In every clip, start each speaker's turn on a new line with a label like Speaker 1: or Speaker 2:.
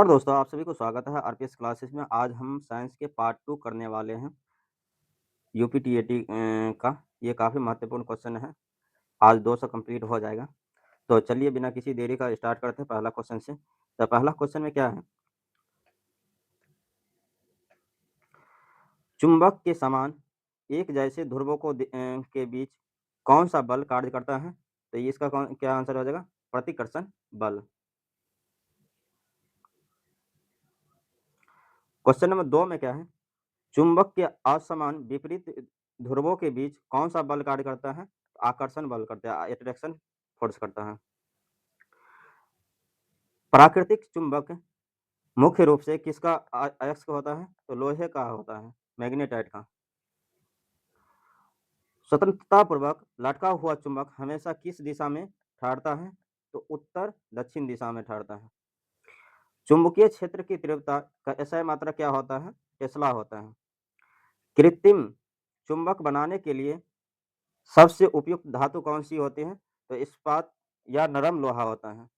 Speaker 1: नमस्कार दोस्तों, आप सभी को स्वागत है आरपीएस क्लासेस में। आज हम साइंस के पार्ट 2 करने वाले हैं यूपीटीएटी का। ये काफ़ी महत्वपूर्ण क्वेश्चन है। आज 200 कंप्लीट हो जाएगा। तो चलिए बिना किसी देरी का स्टार्ट करते हैं पहला क्वेश्चन से। तो पहला क्वेश्चन में क्या है? चुंबक के समान एक जैसे ध्रुवों के बीच कौन-सा बल कार्य करता है? तो ये इसका क्या आंसर हो जाएगा? प्रतिकर्षण बल। क्वेश्चन नंबर 2 में क्या है? चुंबक के असमान विपरीत ध्रुवों के बीच कौन-सा बल कार्य करता है? आकर्षण बल करता है, अट्रैक्शन फोर्स करता है। प्राकृतिक चुंबक मुख्य रूप से किसका अयस्क होता है? तो लोहे का होता है, मैग्नेटाइट का। स्वतंत्रतापूर्वक लटका हुआ चुंबक हमेशा किस दिशा में ठहरता है? तो उत्तर-दक्षिण दिशा में ठहरता है। चुंबकीय क्षेत्र की तीव्रता का एसआई मात्रा क्या होता है? टेस्ला होता है। कृत्रिम चुंबक बनाने के लिए सबसे उपयुक्त धातु कौन-सी होती है? तो इस्पात या नरम लोहा होता है।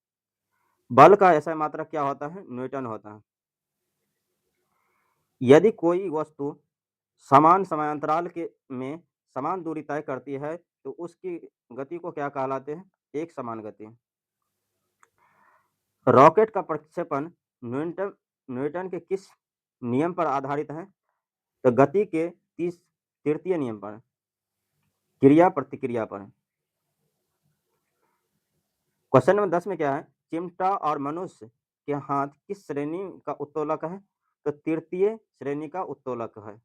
Speaker 1: बल का एसआई मात्रक क्या होता है? न्यूटन होता है। यदि कोई वस्तु समान समयांतराल में समान दूरी तय करती है, तो उसकी गति को क्या कहलाते हैं? एक समान गति। रॉकेट का प्रक्षेपण न्यूटन न्यूटन के किस नियम पर आधारित है? तो गति के तृतीय नियम पर, क्रिया प्रतिक्रिया पर। क्वेश्चन नंबर 10 में क्या है? चिमटा और मनुष्य के हाथ किस श्रेणी का उत्तोलक है? तो तृतीय श्रेणी का उत्तोलक है।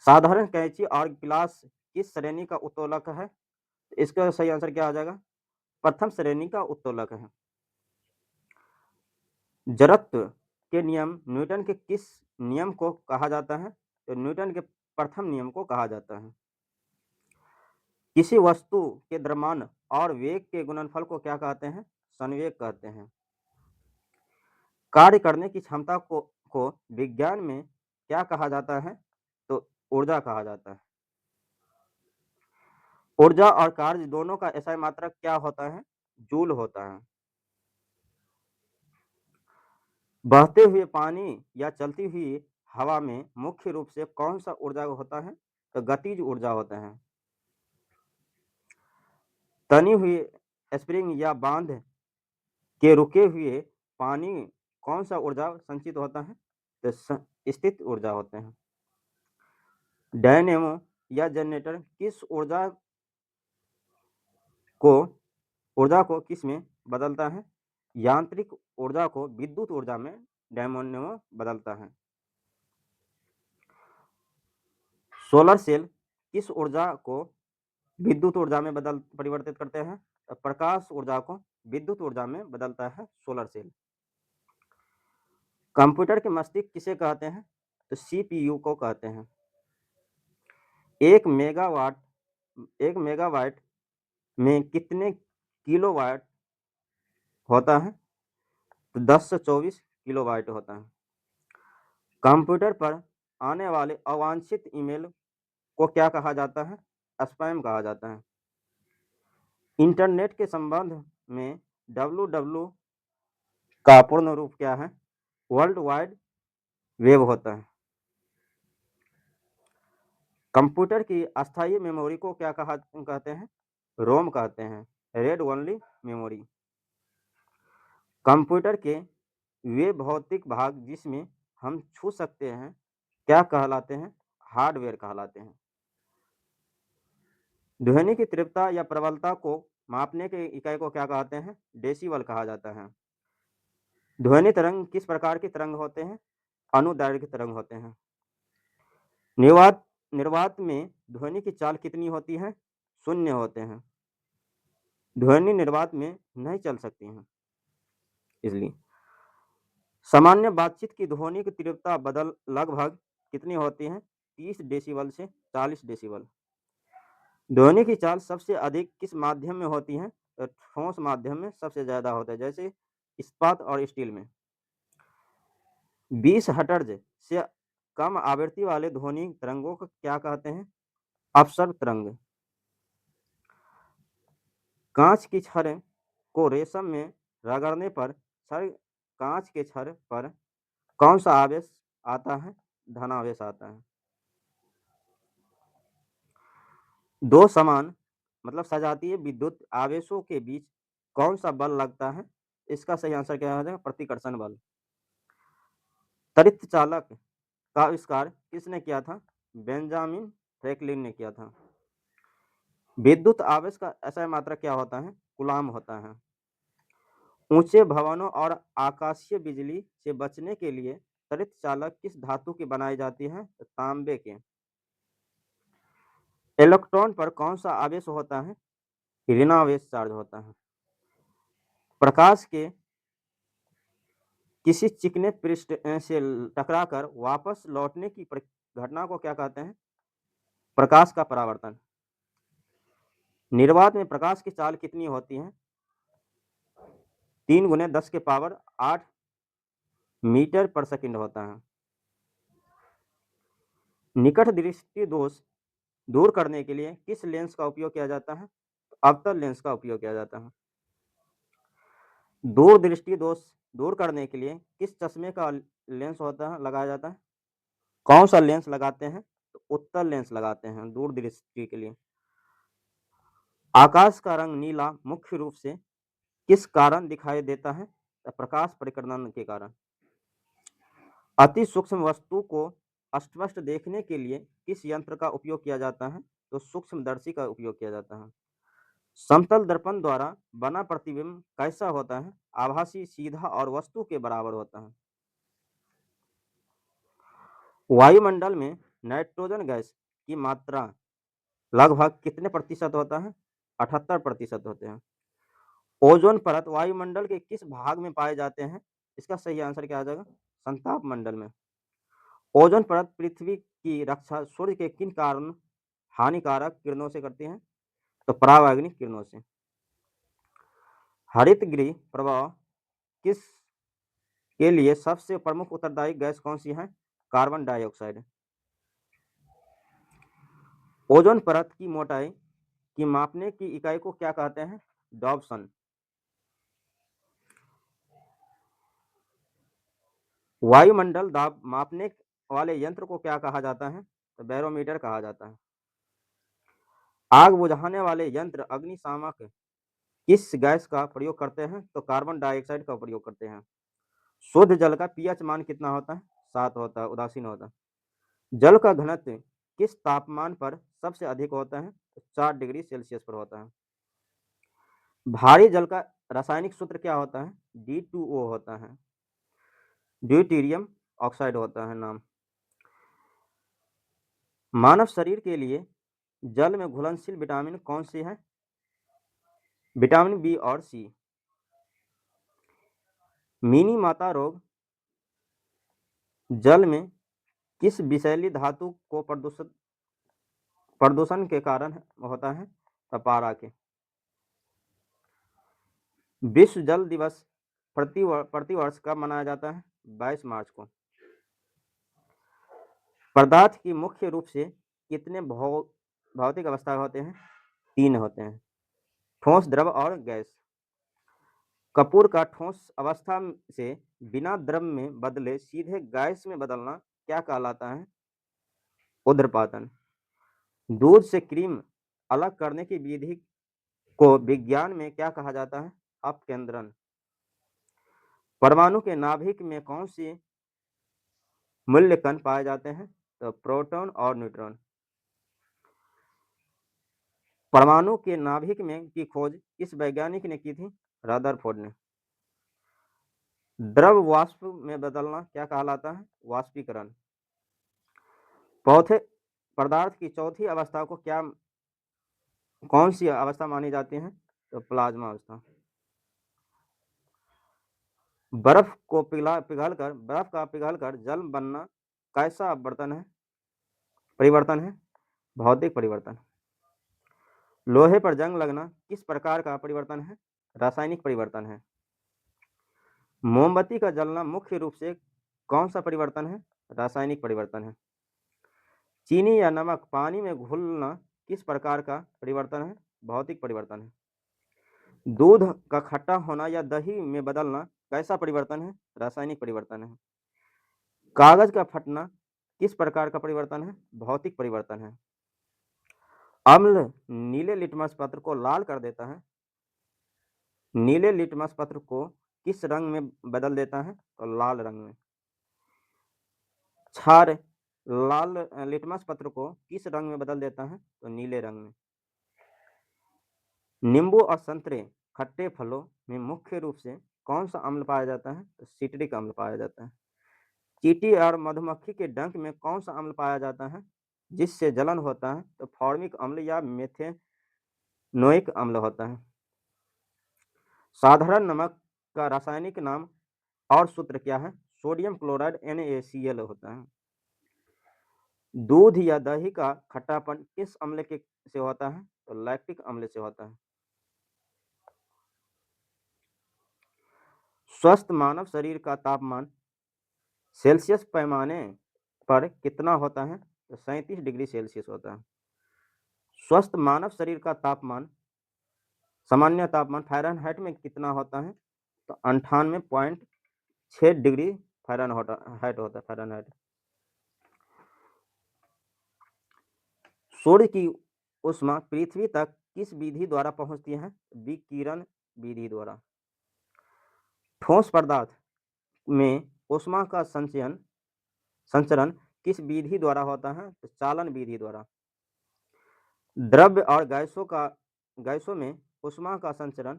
Speaker 1: साधारण कैंची और गिलास किस श्रेणी का उत्तोलक है? इसका सही आंसर क्या आ जाएगा? प्रथम श्रेणी का उत्तोलक है। जड़त्व के नियम न्यूटन के किस नियम को कहा जाता है? तो न्यूटन के प्रथम नियम को कहा जाता है। किसी वस्तु के द्रव्यमान और वेग के गुणनफल को क्या कहते हैं? संवेग कहते हैं। कार्य करने की क्षमता को विज्ञान में क्या कहा जाता है? तो ऊर्जा कहा जाता है। ऊर्जा और कार्य दोनों का एसआई मात्रक क्या होता है? जूल होता है। बहते हुए पानी या चलती हुई हवा में मुख्य रूप से कौन सा ऊर्जा होता है? तो गतिज ऊर्जा होता है। तनी हुई स्प्रिंग या बांध के रुके हुए पानी कौन सा ऊर्जा संचित होता है? तो स्थित ऊर्जा होते हैं। डायनेमो या जनरेटर किस को ऊर्जा को किस में बदलता है? यांत्रिक ऊर्जा को विद्युत ऊर्जा में डायनेमो बदलता है। सोलर सेल किस ऊर्जा को विद्युत ऊर्जा में परिवर्तित करते हैं? प्रकाश ऊर्जा को विद्युत ऊर्जा में बदलता है सोलर सेल। कंप्यूटर के मस्तिष्क किसे कहते हैं? तो सीपीयू को कहते हैं। एक मेगावाट एक मेगावाट में कितने किलोवाट होता है? तो 10 से 24 किलोवाट होता है। कंप्यूटर पर आने वाले अवांछित ईमेल को क्या कहा जाता है? स्पैम कहा जाता है। इंटरनेट के संबंध में डब्ल्यू का पूर्ण रूप क्या है? वर्ल्ड वाइड वेब होता है। कंप्यूटर की अस्थायी मेमोरी को क्या कहते हैं? रोम कहते हैं, रीड ओनली मेमोरी। कंप्यूटर के वे भौतिक भाग जिसमें हम छू सकते हैं क्या कहलाते हैं? हार्डवेयर कहलाते हैं। ध्वनि की तीव्रता या प्रबलता को मापने के इकाई को क्या कहते हैं? डेसिबल कहा जाता है। ध्वनि तरंग किस प्रकार के तरंग होते हैं? अनुदैर्घ्य तरंग होते हैं। निर्वात निर्वात में ध्वनि की चाल कितनी होती है? शून्य होते हैं। ध्वनि निर्वात में नहीं चल सकती हैं इसलिए। सामान्य बातचीत की ध्वनि की तीव्रता बदल लगभग कितनी होती है? 30 डेसिबल से 40 डेसिबल। ध्वनि की चाल सबसे अधिक किस माध्यम में होती है? तो ठोस माध्यम में सबसे ज्यादा होता है, जैसे इस्पात और स्टील में। 20 हर्ट्ज से कम आवृत्ति वाले ध्वनि तरंगों को क्या कहते हैं? अपसर्ग तरंग। कांच की छड़ को रेशम में रगड़ने पर छड़ कांच के छड़ पर कौन सा आवेश आता है? धनावेश आता है। दो समान मतलब सजातीय विद्युत आवेशों के बीच कौन सा बल लगता है? इसका सही आंसर क्या हो जाएगा? प्रतिकर्षण बल। त्वरित चालक का आविष्कार किसने किया था? बेंजामिन फ्रैंकलिन ने किया था। विद्युत आवेश का SI मात्रक क्या होता है? कूलाम होता है। ऊंचे भवनों और आकाशीय बिजली से बचने के लिए त्वरित चालक किस धातु की बनाई जाती है? तांबे के। इलेक्ट्रॉन पर कौन सा आवेश होता है? ऋणावेश चार्ज होता है। प्रकाश के किसी चिकने पृष्ठ से टकराकर वापस लौटने की घटना को क्या कहते हैं? प्रकाश का परावर्तन। निर्वात में प्रकाश की चाल कितनी होती है? 3 × 10⁸ मीटर पर सेकंड होता है। निकट दृष्टि दोष दूर करने के लिए किस लेंस का उपयोग किया जाता है? अवतल लेंस का उपयोग किया जाता है। दूर दृष्टि दोष दूर करने के लिए किस चश्मे का लेंस होता है लगाया जाता है? कौन सा लेंस लगाते हैं? तो उत्तल लेंस लगाते हैं दूर दृष्टि के लिए। आकाश का रंग नीला मुख्य रूप से किस कारण दिखाई देता है? तो प्रकाश परिकर्दन के कारण। अति सूक्ष्म वस्तु को स्पष्ट देखने के लिए किस यंत्र का उपयोग किया जाता है? तो सूक्ष्मदर्शी का उपयोग किया जाता है। समतल दर्पण द्वारा बना प्रतिबिंब कैसा होता है? आभासी, सीधा और वस्तु के बराबर होता है। वायुमंडल में नाइट्रोजन गैस की मात्रा लगभग कितने प्रतिशत होता है? 78% होते हैं। ओजोन परत वायुमंडल के किस भाग में पाए जाते हैं? इसका सही आंसर क्या आ जाएगा? संताप मंडल में। ओजोन परत पृथ्वी की रक्षा सूर्य के किन कारण हानिकारक किरणों से करती है? तो परावैंगनिक किरणों से। हरित गृह प्रभाव किस के लिए सबसे प्रमुख उत्तरदायी गैस कौन सी है? Carbon dioxide. ओजोन परत की मोटाई की मापने की इकाई को क्या कहते हैं? डॉप्सन। वायुमंडल दाब मापने वाले यंत्र को क्या कहा जाता है? तो बैरोमीटर कहा जाता है। आग बुझाने वाले यंत्र अग्निशामक किस गैस का प्रयोग करते हैं? तो कार्बन डाइऑक्साइड का प्रयोग करते हैं। शुद्ध जल का पीएच मान कितना होता है? 7 होता है, उदासीन होता है। जल का घनत्व किस तापमान पर सबसे अधिक होता है? 4 डिग्री सेल्सियस पर होता है। भारी जल का रासायनिक सूत्र क्या होता है? D2O होता है। ड्यूटीरियम ऑक्साइड होता है नाम। मानव शरीर के लिए जल में घुलनशील विटामिन कौन सी है? विटामिन बी और सी। मिनी माता रोग जल में किस विषैली धातु को प्रदूषण के कारण होता है? पारा के। विश्व जल दिवस प्रतिवर्ष कब मनाया जाता है? 22 मार्च को। पदार्थ की मुख्य रूप से कितने भौतिक अवस्था होते हैं? 3 होते हैं, ठोस, द्रव और गैस। कपूर का ठोस अवस्था से बिना द्रव में बदले सीधे गैस में बदलना क्या कहलाता है? ऊर्ध्वपातन। दूध से क्रीम अलग करने की विधि को विज्ञान में क्या कहा जाता है? अपकेंद्रण। परमाणु के नाभिक में कौन सी मूल्य कण पाए जाते हैं? तो प्रोटॉन और न्यूट्रॉन। परमाणु के नाभिक में की खोज किस वैज्ञानिक ने की थी? रदरफोर्ड ने। द्रव वाष्प में बदलना क्या कहलाता है? वाष्पीकरण। पदार्थ की चौथी अवस्था को कौन सी अवस्था मानी जाती है? तो प्लाज्मा अवस्था। बर्फ का पिघलकर जल बनना कैसा परिवर्तन है? भौतिक परिवर्तन। लोहे पर जंग लगना किस प्रकार का परिवर्तन है? रासायनिक परिवर्तन है। मोमबत्ती का जलना मुख्य रूप से कौन सा परिवर्तन है? रासायनिक परिवर्तन है। चीनी या नमक पानी में घुलना किस प्रकार का परिवर्तन है? भौतिक परिवर्तन है। दूध का खट्टा होना या दही में बदलना कैसा परिवर्तन है? रासायनिक परिवर्तन है। कागज का फटना किस प्रकार का परिवर्तन है? भौतिक परिवर्तन है। अम्ल नीले लिटमस पत्र को लाल कर देता है। नीले लिटमस पत्र को किस रंग में बदल देता है? तो लाल रंग में। क्षार लाल लिटमस पत्र को किस रंग में बदल देता है? तो नीले रंग में। नींबू और संतरे खट्टे फलों में मुख्य रूप से कौन सा अम्ल पाया जाता है? तो सिट्रिक अम्ल पाया जाता है। चींटी और मधुमक्खी के डंक में कौन सा अम्ल पाया जाता है जिससे जलन होता है? तो फॉर्मिक अम्ल या मेथेनोइक अम्ल होता है। साधारण नमक का रासायनिक नाम और सूत्र क्या है? सोडियम क्लोराइड NaCl होता है। दूध या दही का खट्टापन किस अम्ल के से होता है? तो लैक्टिक अम्ल से होता है। स्वस्थ मानव शरीर का तापमान सेल्सियस पैमाने पर कितना होता है? तो 37 डिग्री सेल्सियस होता है। स्वस्थ मानव शरीर का तापमान सामान्य तापमान फ़ारेनहाइट में कितना होता है? तो 98.6 डिग्री फ़ारेनहाइट होता है फ़ारेनहाइट। सूर्य की ऊष्मा पृथ्वी तक किस विधि द्वारा पहुंचती है? विकिरण विधि द्वारा। ठोस पदार्थ में ऊष्मा का संचरण किस विधि द्वारा होता है? तो चालन विधि द्वारा। द्रव्य और गैसों में ऊष्मा का संचरण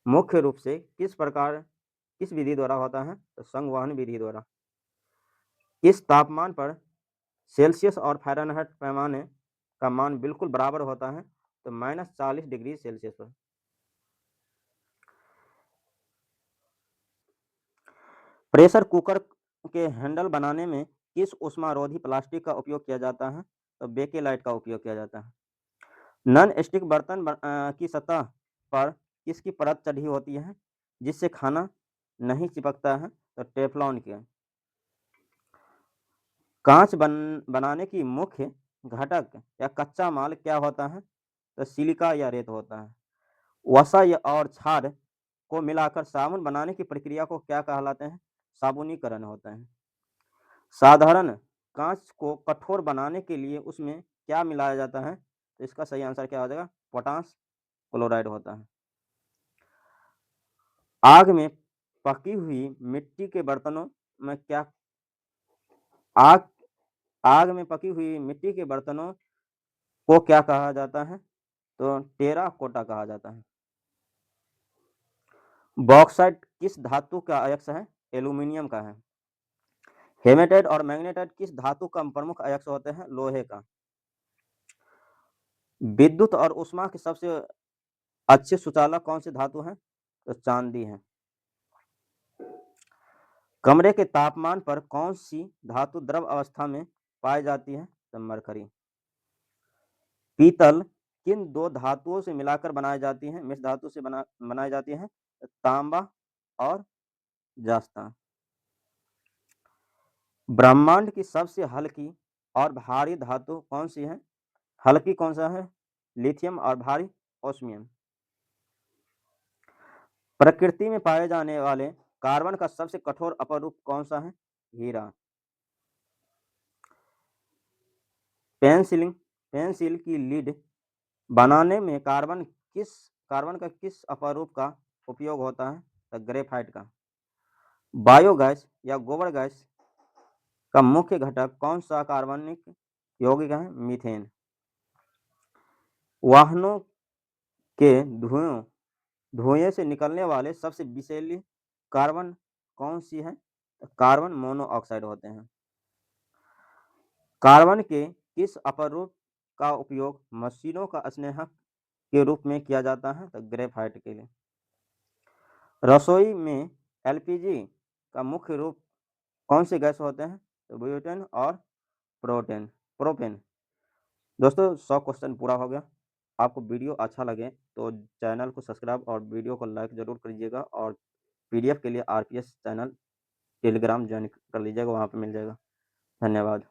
Speaker 1: मुख्य रूप से किस विधि द्वारा होता है? तो संवहन विधि द्वारा। किस तापमान पर सेल्सियस और फ़ारेनहाइट पैमाने का मान बिल्कुल बराबर होता है? तो -40 डिग्री सेल्सियस पर। प्रेशर कुकर के हैंडल बनाने में किस ऊष्मारोधी प्लास्टिक का उपयोग किया जाता है? तो बेकेलाइट का उपयोग किया जाता है। नॉन स्टिक बर्तन की सतह पर किसकी परत चढ़ी होती है जिससे खाना नहीं चिपकता है? तो टेफ्लॉन की। कांच बनाने की मुख्य घटक या कच्चा माल क्या होता है? तो सिलिका या रेत होता है। वसा और क्षार को मिलाकर साबुन बनाने की प्रक्रिया को क्या कहलाते हैं? साबुनीकरण होता है। साधारण कांच को कठोर बनाने के लिए उसमें क्या मिलाया जाता है? तो इसका सही आंसर क्या हो जाएगा? पोटाश क्लोराइड होता है। आग में पकी हुई मिट्टी के बर्तनों में क्या आग आग में पकी हुई मिट्टी के बर्तनों को क्या कहा जाता है? तो टेराकोटा कहा जाता है। बॉक्साइट किस धातु का अयस्क है? एल्यूमीनियम का है। हेमेटाइट और मैग्नेटाइट किस धातु का प्रमुख अयस्क होते हैं? लोहे का। विद्युत और ऊष्मा के सबसे अच्छे सुचालक कौन सी धातु है? तो चांदी है। कमरे के तापमान पर कौन सी धातु द्रव अवस्था में पाई जाती है? तो मरकरी। पीतल किन दो धातुओं से मिलाकर बनाई जाती है? मिश्र धातु से बनाई जाती है? तांबा और जास्ता। ब्रह्मांड की सबसे हल्की और भारी धातु कौन सी है? हल्की कौन सा है? लिथियम और भारी ओस्मियम। प्रकृति में पाए जाने वाले कार्बन का सबसे कठोर अपरूप कौन सा है? हीरा। पेंसिल की लीड बनाने में कार्बन का किस अपरूप का उपयोग होता है? तो ग्रेफाइट का। बायोगैस या गोबर गैस का मुख्य घटक कौन सा कार्बनिक यौगिक है? मीथेन। वाहनों के धुएं से निकलने वाले सबसे विषैली कार्बन कौन सी है? तो कार्बन मोनोऑक्साइड होते हैं। कार्बन के किस अपरूप का उपयोग मशीनों का स्नेहक के रूप में किया जाता है? तो ग्रेफाइट के लिए। रसोई में एलपीजी का मुख्य रूप कौन से गैस होते हैं? तो ब्यूटेन और प्रोपेन। दोस्तों 100 क्वेश्चन पूरा हो गया। आपको वीडियो अच्छा लगे तो चैनल को सब्सक्राइब और वीडियो को लाइक ज़रूर करिएगा और पीडीएफ के लिए आरपीएस चैनल टेलीग्राम ज्वाइन कर लीजिएगा, वहाँ पे मिल जाएगा। धन्यवाद।